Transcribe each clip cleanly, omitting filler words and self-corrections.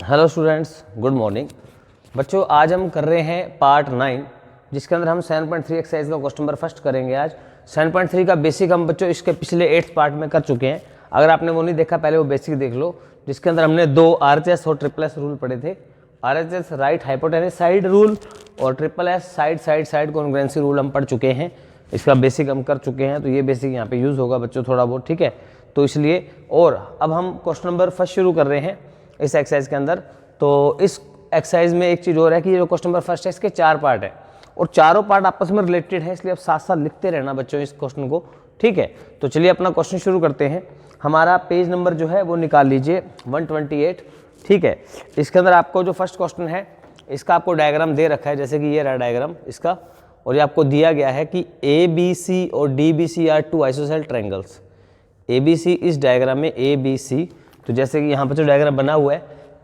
Hello students, good morning. बच्चों, आज हम कर रहे हैं पार्ट 9, जिसके अंदर हम 7.3 एक्सरसाइज का क्वेश्चन नंबर फर्स्ट करेंगे। आज 7.3 का बेसिक हम बच्चों इसके पिछले 8th पार्ट में कर चुके हैं। अगर आपने वो नहीं देखा, पहले वो बेसिक देख लो, जिसके अंदर हमने 2 RHS और ट्रिपल रूल पढ़े थे। RHS right hypotenuse side rule और triple S side congruency rule हम पढ़ चुके हैं। इसका बेसिक हम कर चुके हैं, तो ये बेसिक यहाँ पे यूज़ होगा बच्चों थोड़ा बहुत, ठीक है। तो इसलिए, और अब हम क्वेश्चन नंबर फर्स्ट शुरू कर रहे हैं इस एक्सरसाइज के अंदर। तो इस एक्सरसाइज में एक चीज़ और है कि ये जो क्वेश्चन नंबर फर्स्ट है, इसके 4 पार्ट है और चारों पार्ट आपस में रिलेटेड है, इसलिए आप साथ साथ लिखते रहना बच्चों इस क्वेश्चन को, ठीक है। तो चलिए अपना क्वेश्चन शुरू करते हैं। हमारा पेज नंबर जो है वो निकाल लीजिए 128, ठीक है। इसके अंदर आपको जो फर्स्ट क्वेश्चन है, इसका आपको डायग्राम दे रखा है, जैसे कि ये रहा डायग्राम इसका, और ये आपको दिया गया है कि ABC और DBC are 2 isosceles triangles. ABC इस डायग्राम में ABC, तो जैसे कि यहाँ पर जो डायग्राम बना हुआ है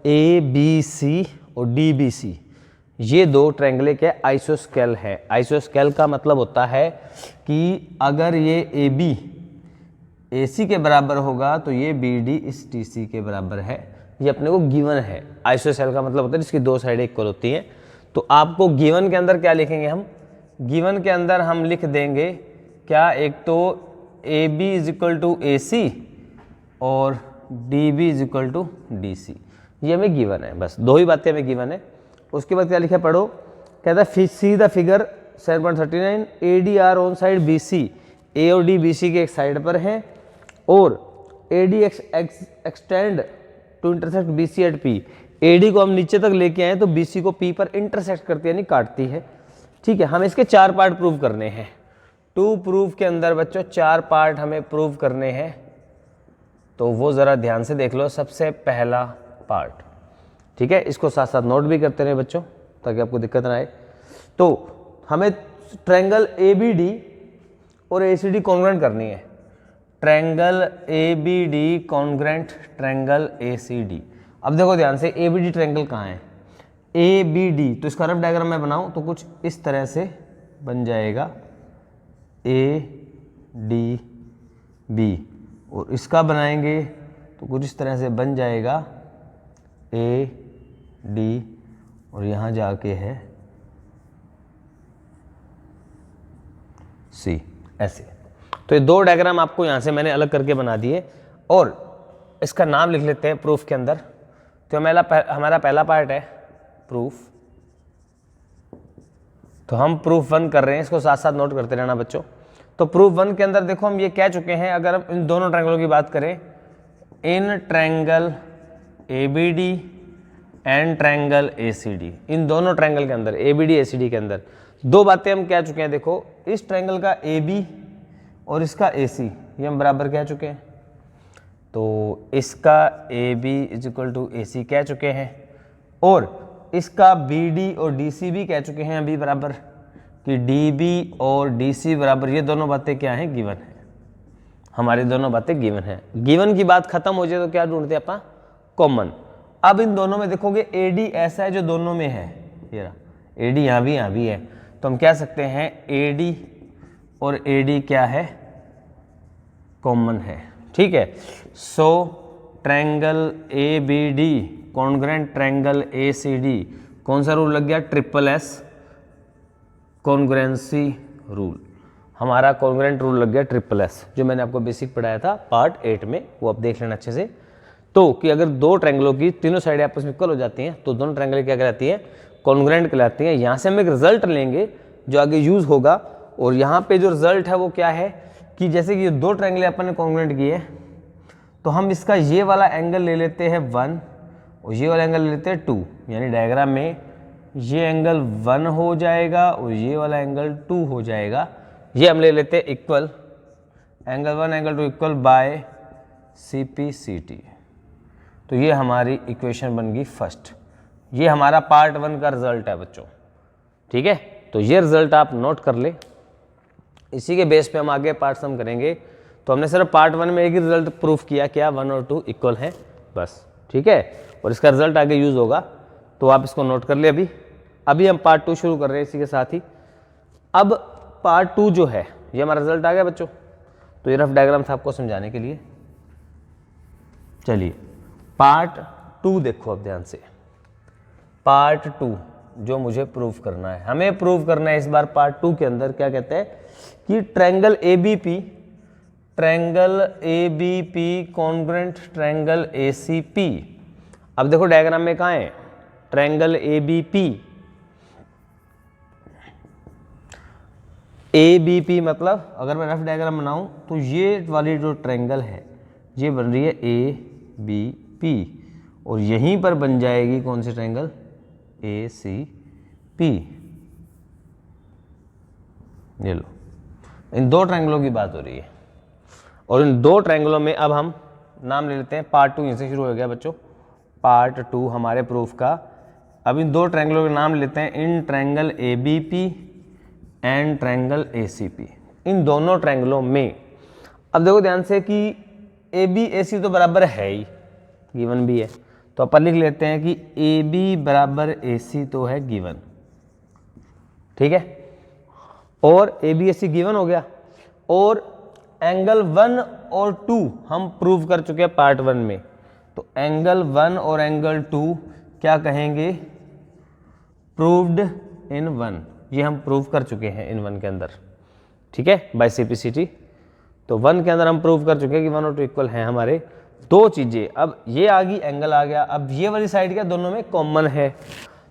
ABC और DBC, ये 2 ट्रायंगल के आइसोस्केल है। आइसोस्केल का मतलब होता है कि अगर ये AB AC के बराबर होगा तो ये BD इस DC के बराबर है। ये अपने को गिवन है। आइसोस्केल का मतलब होता है जिसकी 2 साइडें इक्वल होती हैं। तो आपको गिवन के अंदर क्या लिखेंगे हम? गिवन के अंदर हम लिख देंगे क्या, एक तो AB is equal to AC और DB is equal to DC। ये हमें गिवन है, बस 2 ही बातें हमें गिवन है। उसके बाद क्या लिखा पढ़ो, कहता है see the figure 7.39 AD are on side BC, A और D BC के एक साइड पर है और AD extend to intersect BC at P। AD को हम नीचे तक लेके आए तो BC को P पर इंटरसेक्ट करती है, यानी काटती है, ठीक है। हम इसके 4 पार्ट प्रूव करने हैं। 2 प्रूफ के अंदर बच्चों 4 पार्ट हमें प्रूव करने हैं, तो वो ज़रा ध्यान से देख लो। सबसे पहला पार्ट, ठीक है, इसको साथ साथ नोट भी करते रहे बच्चों ताकि आपको दिक्कत ना आए। तो हमें ट्रायंगल ABD और ACD कॉन्ग्रुएंट करनी है। Triangle ABD congruent triangle ACD। अब देखो ध्यान से, ABD ट्रायंगल कहाँ है? ABD, तो इसका रफ डायग्राम मैं बनाऊं तो कुछ इस तरह से बन जाएगा ADB, और इसका बनाएंगे तो कुछ इस तरह से बन जाएगा AD, और यहाँ जाके है C, ऐसे। तो ये 2 डायग्राम आपको यहाँ से मैंने अलग करके बना दिए और इसका नाम लिख लेते हैं प्रूफ के अंदर। तो हमारा पहला पार्ट है प्रूफ, तो हम प्रूफ 1 कर रहे हैं, इसको साथ साथ नोट करते रहना बच्चों। तो प्रूफ 1 के अंदर देखो हम ये कह चुके हैं, अगर हम इन दोनों ट्रायंगलों की बात करें, in triangle ABD and triangle ACD, इन दोनों ट्रायंगल के अंदर ABD ACD के अंदर 2 बातें हम कह चुके हैं। देखो, इस ट्रायंगल का AB और इसका AC ये हम बराबर कह चुके हैं, तो इसका AB is equal to AC कह चुके हैं, और इसका BD और DC भी कह चुके हैं अभी बराबर, कि DB और DC बराबर। ये दोनों बातें क्या हैं? गिवन है। हमारी दोनों बातें गिवन है। गिवन की बात खत्म हो जाए तो क्या ढूंढते हैं अपना? कॉमन। अब इन दोनों में देखोगे AD ऐसा है जो दोनों में है, ये रहा AD, यहाँ भी है, तो हम कह सकते हैं AD और AD क्या है? कॉमन है, ठीक है। So triangle ABD congruent triangle ACD, कौन सा रूल लग गया? Triple S congruency rule. हमारा कॉन्ग्रुएंट रूल लग गया ट्रिपल S, जो मैंने आपको बेसिक पढ़ाया था पार्ट 8 में, वो आप देख लेना अच्छे से। तो कि अगर 2 ट्रायंगलों की तीनों साइडें आपस में इक्वल हो जाती हैं तो दोनों ट्रायंगल क्या कहलाती है? कॉन्ग्रुएंट कहलाती हैं। यहाँ से हम एक रिजल्ट लेंगे जो आगे यूज होगा, और यहाँ पे जो रिजल्ट है वो क्या है कि जैसे कि ये 2 ट्रायंगल अपन ने कॉन्ग्रुएंट किए, तो हम इसका ये वाला एंगल ले लेते हैं 1 और ये वाला एंगल ले लेते हैं 2, यानी डायग्राम में ये एंगल 1 हो जाएगा और ये वाला एंगल 2 हो जाएगा। ये हम ले लेते हैं equal, angle 1 angle 2 equal bye CPCT। तो ये हमारी इक्वेशन बन गई फर्स्ट। ये हमारा पार्ट 1 का रिजल्ट है बच्चों, ठीक है। तो ये रिजल्ट आप नोट कर ले, इसी के बेस पे हम आगे पार्ट सम करेंगे। तो हमने सिर्फ पार्ट 1 में एक ही रिजल्ट प्रूफ किया, क्या 1 और 2 इक्वल हैं, बस, ठीक है। और इसका रिजल्ट आगे यूज होगा, तो आप इसको नोट कर ले। अभी हम पार्ट 2 शुरू कर रहे हैं इसी के साथ ही। अब पार्ट 2 जो है, ये हमारा रिजल्ट आ गया बच्चों। तो ये रफ डायग्राम था आपको समझाने के लिए। चलिए पार्ट 2 देखो अब ध्यान से। पार्ट 2 जो मुझे प्रूव करना है, हमें प्रूव करना है इस बार पार्ट 2 के अंदर क्या कहते हैं कि triangle ABP congruent triangle ACP. अब देखो डायग्राम में कहाँ है ट्रायंगल एबीपी मतलब अगर मैं रफ डायग्राम बनाऊं तो ये वाली जो ट्रायंगल है ये बन रही है एबीपी और यहीं पर बन जाएगी कौन सी ट्रायंगल एसीपी। ये लो, इन दो ट्रायंगलों की बात हो रही है और इन दो ट्रायंगलों में अब हम नाम ले लेते हैं पार्ट 2 यहीं से शुरू हो गया बच्चों, पार्ट 2 हमारे प्रूफ का। अब इन दो ट्रायंगलों के नाम लेते हैं इन triangle ABP and triangle ACP. इन दोनों ट्रायंगलों में अब देखो ध्यान से कि ए बी ए सी तो बराबर है ही, गिवन भी है, तो अपन लिख लेते हैं कि ए बी बराबर ए सी तो है गिवन, ठीक है, और A B A C given हो गया। और एंगल 1 और 2 हम प्रूव कर चुके हैं पार्ट 1 में, तो एंगल 1 और एंगल 2 क्या कहेंगे प्रूव्ड इन 1, ये हम प्रूव कर चुके हैं इन 1 के अंदर, ठीक है, बाय सीपीसीटी। तो 1 के अंदर हम प्रूव कर चुके हैं कि 1 और 2 इक्वल हैं हमारे, दो चीजें। अब ये आ गई, एंगल आ गया, अब ये वाली साइड क्या दोनों में कॉमन है,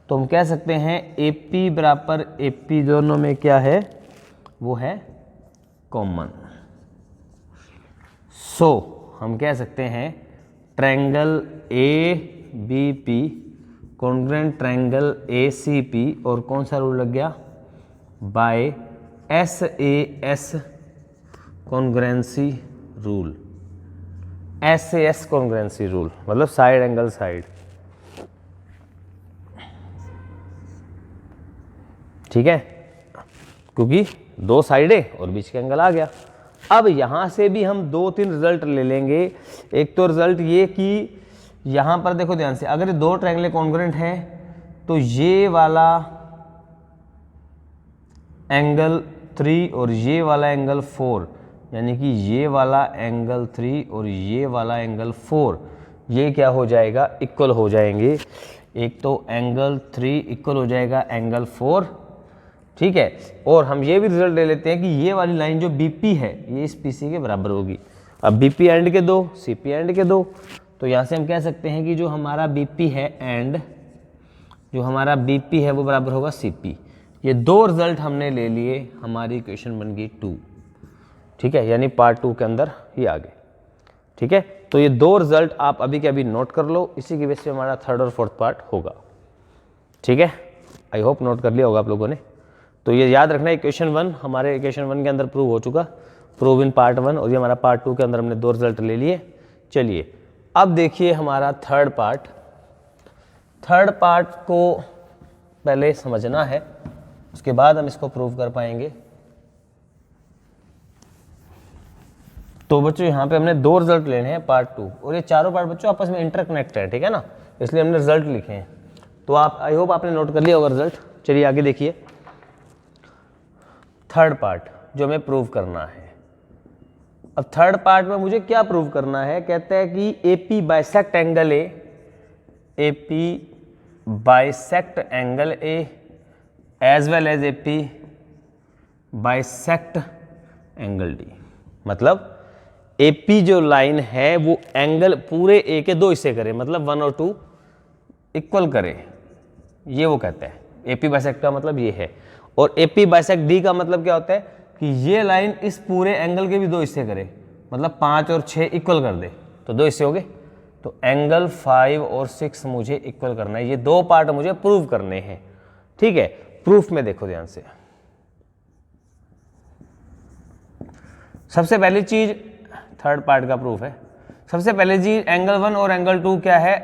तो हम कह सकते हैं AP बराबर AP दोनों में क्या है वो है कॉमन। सो हम कह सकते हैं triangle ABP congruent triangle ACP और कौन सा रूल लग गया by SAS congruency rule, SAS congruency rule मतलब साइड एंगल साइड, ठीक है, क्योंकि दो साइडें और बीच का एंगल आ गया। अब यहां से भी हम 2-3 रिजल्ट ले लेंगे। एक तो रिजल्ट ये कि यहां पर देखो ध्यान से, अगर दो ट्रायंगल कॉन्ग्रुएंट हैं तो ये वाला एंगल 3 और ये वाला एंगल 4, यानी कि ये वाला एंगल 3 और ये वाला एंगल 4 ये क्या हो जाएगा इक्वल हो जाएंगे। एक तो एंगल 3 इक्वल हो जाएगा एंगल 4, ठीक है, और हम ये भी रिजल्ट ले लेते हैं कि ये वाली लाइन जो बीपी है ये इस पीसी के बराबर होगी। अब बीपी एंड के दो, सीपी एंड के दो, तो यहाँ से हम कह सकते हैं कि जो हमारा बीपी है एंड जो हमारा बीपी है वो बराबर होगा सीपी। ये दो रिजल्ट हमने ले लिए, हमारी इक्वेशन बन गई 2, ठीक है, यानी पार्ट 2 के अंदर ही आ गए, ठीक है। तो ये दो रिजल्ट आप अभी के अभी नोट कर लो, इसी की बेस पे हमारा 3rd और 4th पार्ट होगा, ठीक है। आई होप नोट कर लिया होगा आप लोगों ने। तो ये याद रखना, इक्वेशन 1 हमारे इक्वेशन 1 के अंदर प्रूव हो चुका, प्रूव इन पार्ट 1, और ये हमारा पार्ट 2 के अंदर हमने दो रिजल्ट ले लिए। चलिए अब देखिए हमारा 3rd पार्ट। 3rd पार्ट को पहले समझना है, उसके बाद हम इसको प्रूव कर पाएंगे। तो बच्चों यहाँ पे हमने दो रिजल्ट लेने हैं पार्ट 2, और ये चारों पार्ट बच्चों आपस में इंटरकनेक्ट है, ठीक है ना, इसलिए हमने रिजल्ट लिखे हैं। तो आप आई होप आपने नोट कर लिया होगा रिजल्ट। चलिए आगे देखिए 3rd पार्ट जो हमें प्रूव करना है। अब 3rd पार्ट में मुझे क्या प्रूव करना है, कहते हैं कि AP bisect angle A, AP bisect angle A as well as AP bisect angle D। मतलब AP जो लाइन है वो एंगल पूरे A के दो हिस्से करे, मतलब 1 और 2 इक्वल करे, ये वो कहते हैं। AP बाइसेक्ट का मतलब ये है, और AP बाइसेक्ट D का मतलब क्या होता है कि ये लाइन इस पूरे एंगल के भी दो हिस्से करे, मतलब 5 और 6 इक्वल कर दे, तो दो हिस्से हो गए। तो एंगल 5 और 6 मुझे इक्वल करना है, ये दो पार्ट मुझे प्रूव करने हैं, ठीक है। प्रूफ में देखो ध्यान से, सबसे पहली चीज 3rd पार्ट का प्रूफ है। सबसे पहले चीज एंगल 1 और एंगल 2 क्या है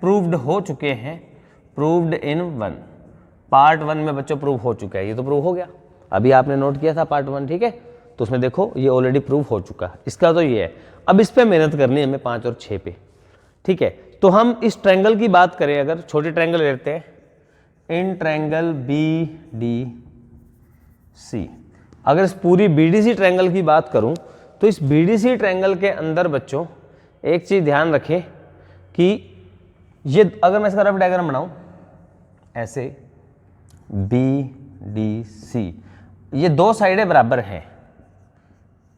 प्रूव्ड हो चुके हैं, प्रूव्ड इन 1। पार्ट 1 में बच्चों प्रूव हो चुका है, ये तो प्रूव हो गया, अभी आपने नोट किया था पार्ट 1, ठीक है, तो उसमें देखो ये ऑलरेडी प्रूव हो चुका है। इसका तो ये है, अब इस पे मेहनत करनी है हमें 5 और 6 पे, ठीक है। तो हम इस ट्रायंगल की बात करें, अगर छोटे ट्रायंगल लेते हैं, इन ट्रायंगल BDC, अगर इस पूरी BDC ट्रायंगल की बात करूं तो इस BDC ट्रायंगल के अंदर बच्चों एक चीज ध्यान रखें कि ये अगर मैं इसका रफ डायग्राम बनाऊं ऐसे बी डी सी, ये दो साइडें बराबर हैं,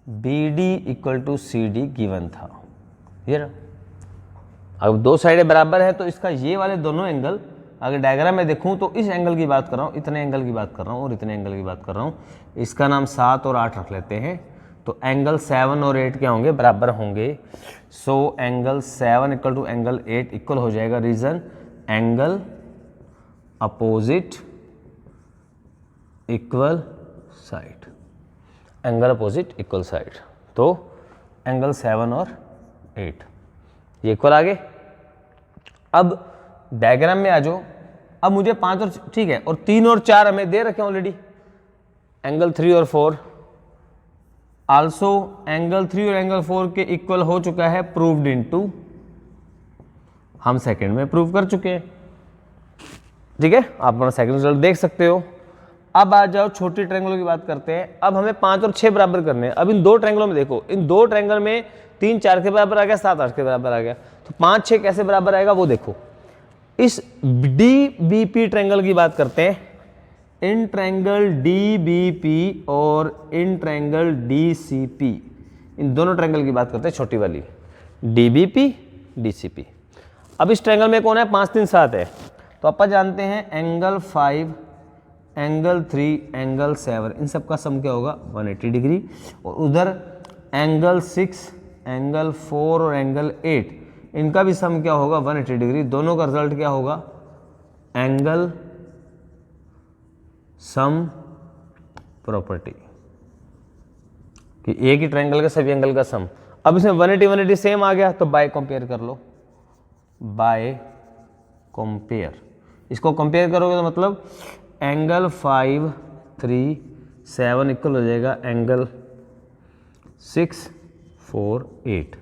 B D equal to C D given था, ये रहा। अब दो साइडें बराबर है तो इसका ये वाले दोनों एंगल, अगर डायग्राम में देखूं तो इस एंगल की बात कर रहा हूँ, इतने एंगल की बात कर रहा हूँ और इतने एंगल की बात कर रहा हूँ, इसका नाम 7 और 8 रख लेते हैं। तो एंगल 7 और 8 क्या होंगे, बराबर होंगे। So angle 7 equal to angle 8 equal हो जाएगा, reason angle opposite equal side, angle opposite equal side. तो एंगल 7 और 8 ये इक्वल आ गए। अब डायग्राम में आ जाओ। अब मुझे 5 और ठीक है, और 3 और 4 हमें दे रखे ऑलरेडी, एंगल 3 और 4 आल्सो एंगल 3 और एंगल 4 के इक्वल हो चुका है, प्रूव्ड इनटू, हम सेकंड में प्रूव कर चुके हैं। ठीक है, आप अपना सेकंड रिजल्ट देख सकते हो। अब आ जाओ छोटी ट्रायंगलों की बात करते हैं। अब हमें 5 और 6 बराबर करने हैं। अब इन दो ट्रायंगलों में देखो, इन दो ट्रायंगल में 3 4 के बराबर आ गया, 7 8 के बराबर आ गया, तो 5 6 कैसे बराबर आएगा वो देखो। इस डी बी पी ट्रायंगल की बात करते हैं, इन ट्रायंगल डी बी पी और इन ट्रायंगल डी सी पी, इन दोनों ट्रायंगल की बात करते हैं, छोटी वाली D B P D C P. अब इस ट्रायंगल में कौन है, 5 3 7 है, तो अपन जानते हैं एंगल 5 एंगल 3 एंगल 7 इन सब का सम क्या होगा, 180 डिग्री। और उधर एंगल 6 एंगल 4 और एंगल 8 इनका भी सम क्या होगा, 180 डिग्री। दोनों का रिजल्ट क्या होगा, एंगल सम प्रॉपर्टी, कि एक ही ट्रायंगल का सभी एंगल का सम। अब इसमें 180 180 सेम आ गया, तो बाय कंपेयर कर लो, बाय कंपेयर। इसको कंपेयर करोगे तो मतलब एंगल 5 3 7 इक्वल हो जाएगा एंगल 6 4 8।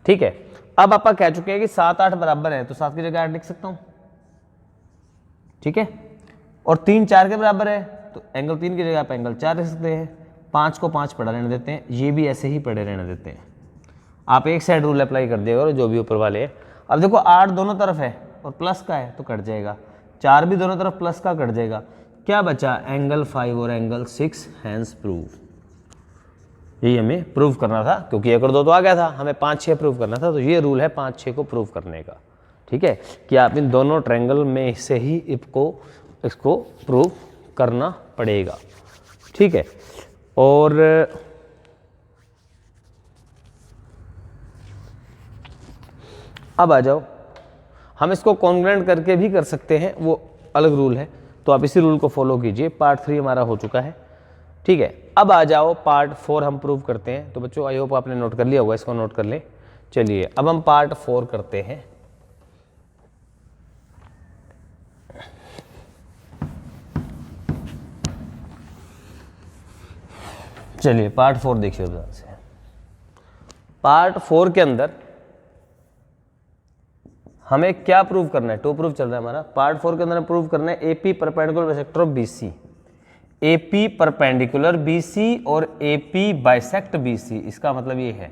ठीक है, अब आप कह चुके हैं कि 7 8 बराबर है, तो 7 की जगह 8 लिख सकता हूं। ठीक है, और 3 4 के बराबर है, तो एंगल 3 की जगह आप एंगल 4 लिख सकते हैं। 5 को 5 पड़ा रहने देते हैं, ये भी ऐसे ही पड़े रहने देते हैं। आप एक साइड रूल अप्लाई कर दिएगा जो भी ऊपर वाले हैं। अब देखो 8 दोनों तरफ है और प्लस का है तो कट जाएगा, 4 भी दोनों तरफ प्लस का कट जाएगा, क्या बचा, एंगल 5 और एंगल 6, हैंस प्रूव। यही हमें प्रूव करना था, क्योंकि 1 और 2 तो आ गया था, हमें 5 6 प्रूव करना था, तो ये रूल है 5 6 को प्रूव करने का। ठीक है, कि आप इन दोनों ट्रायंगल में से ही इसको प्रूव करना पड़ेगा। ठीक है, और अब आ जाओ, हम इसको कॉन्ग्रुएंट करके भी कर सकते हैं, वो अलग रूल है, तो आप इसी रूल को फॉलो कीजिए। पार्ट 3 हमारा हो चुका है। ठीक है, अब आ जाओ पार्ट 4 हम प्रूव करते हैं। तो बच्चों आई होप आपने नोट कर लिया होगा, इसको नोट कर लें। चलिए अब हम पार्ट 4 करते हैं। चलिए पार्ट 4 देखिए ध्यान से। पार्ट 4 के अंदर हमें क्या प्रूव करना है, 2 प्रूफ चल रहा है हमारा। पार्ट 4 के अंदर प्रूव करना है AP perpendicular bisector of BC, AP perpendicular BC और एपी बाइसेक्ट बीसी। इसका मतलब ये है,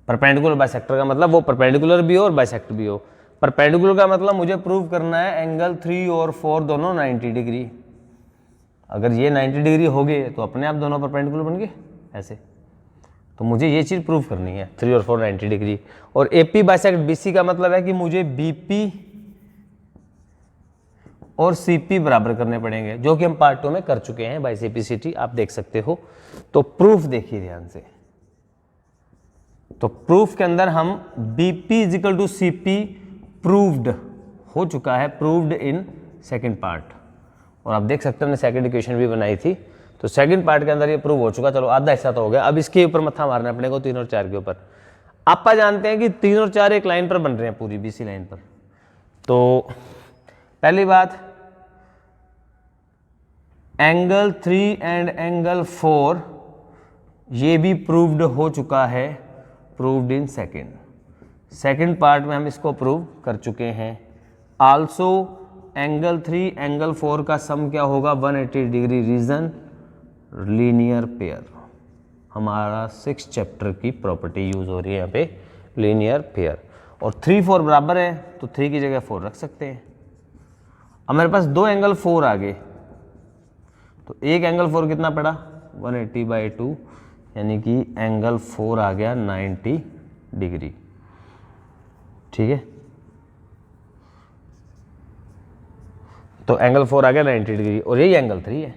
परपेंडिकुलर बाइसेक्टर का मतलब वो परपेंडिकुलर भी हो और बाइसेक्ट भी हो। परपेंडिकुलर का मतलब मुझे प्रूव करना है एंगल 3 और 4 दोनों 90 डिग्री। अगर ये 90 डिग्री हो गए तो अपने आप दोनों परपेंडिकुलर बन गए ऐसे। तो मुझे ये चीज़ प्रूव करनी है, 3 और 4 90 डिग्री। और एपी बाइसेक्ट बीसी का मतलब है कि मुझे बीपी और सीपी बराबर करने पड़ेंगे, जो कि हम पार्ट 2 में कर चुके हैं बाई सीपीसीटी, आप देख सकते हो। तो प्रूफ देखिए ध्यान से। तो प्रूफ के अंदर हम BP is equal to CP proved हो चुका है, प्रूव्ड इन सेकेंड पार्ट। और आप देख सकते हो हमने सेकेंड इक्वेशन भी बनाई थी, तो सेकंड पार्ट के अंदर ये प्रूव हो चुका। चलो आधा हिस्सा तो हो गया, अब इसके ऊपर मत्था मारना है अपने को 3 और 4 के ऊपर। आप जानते हैं कि 3 और 4 एक लाइन पर बन रहे हैं, पूरी बीसी लाइन पर। तो पहली बात, एंगल 3 एंड एंगल 4 ये भी प्रूव्ड हो चुका है, प्रूव्ड इन सेकंड पार्ट में हम इसको प्रूव कर चुके हैं। आल्सो एंगल 3 एंगल 4 का सम क्या होगा, 180 डिग्री। रीजन लीनियर पेयर, हमारा 6 चैप्टर की प्रॉपर्टी यूज हो रही है यहाँ पे, लीनियर पेयर। और 3 4 बराबर है तो 3 की जगह 4 रख सकते हैं। अब मेरे पास दो एंगल 4 आ गए, तो एक एंगल 4 कितना पड़ा 180/2, यानी कि एंगल 4 आ गया 90 डिग्री। ठीक है, तो एंगल 4 आ गया 90 डिग्री और यही एंगल 3 है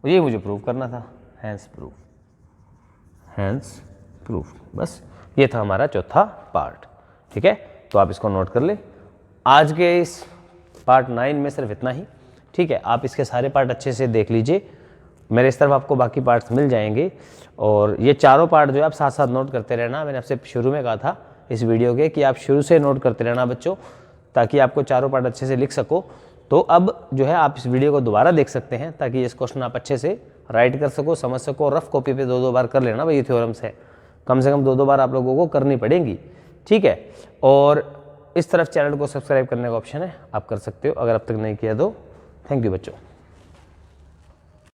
और ये मुझे प्रूव करना था, हैंस प्रूफ। बस ये था हमारा चौथा पार्ट। ठीक है, तो आप इसको नोट कर ले। आज के इस पार्ट 9 में सिर्फ इतना ही। ठीक है, आप इसके सारे पार्ट अच्छे से देख लीजिए, मेरे इस तरफ आपको बाकी पार्ट्स मिल जाएंगे और ये चारों पार्ट जो है आप साथ साथ नोट करते रहना। मैंने आपसे शुरू में कहा था इस वीडियो के कि आप शुरू से नोट करते रहना बच्चों, ताकि आपको चारों पार्ट अच्छे से लिख सको। तो अब जो है आप इस वीडियो को दोबारा देख सकते हैं ताकि इस क्वेश्चन आप अच्छे से राइट कर सको, समझ सको। रफ कॉपी पे 2-2 बार कर लेना भाई, ये थ्योरम्स है, कम से कम 2-2 बार आप लोगों को करनी पड़ेंगी। ठीक है, और इस तरफ चैनल को सब्सक्राइब करने का ऑप्शन है, आप कर सकते हो अगर अब तक नहीं किया तो। थैंक यू बच्चों।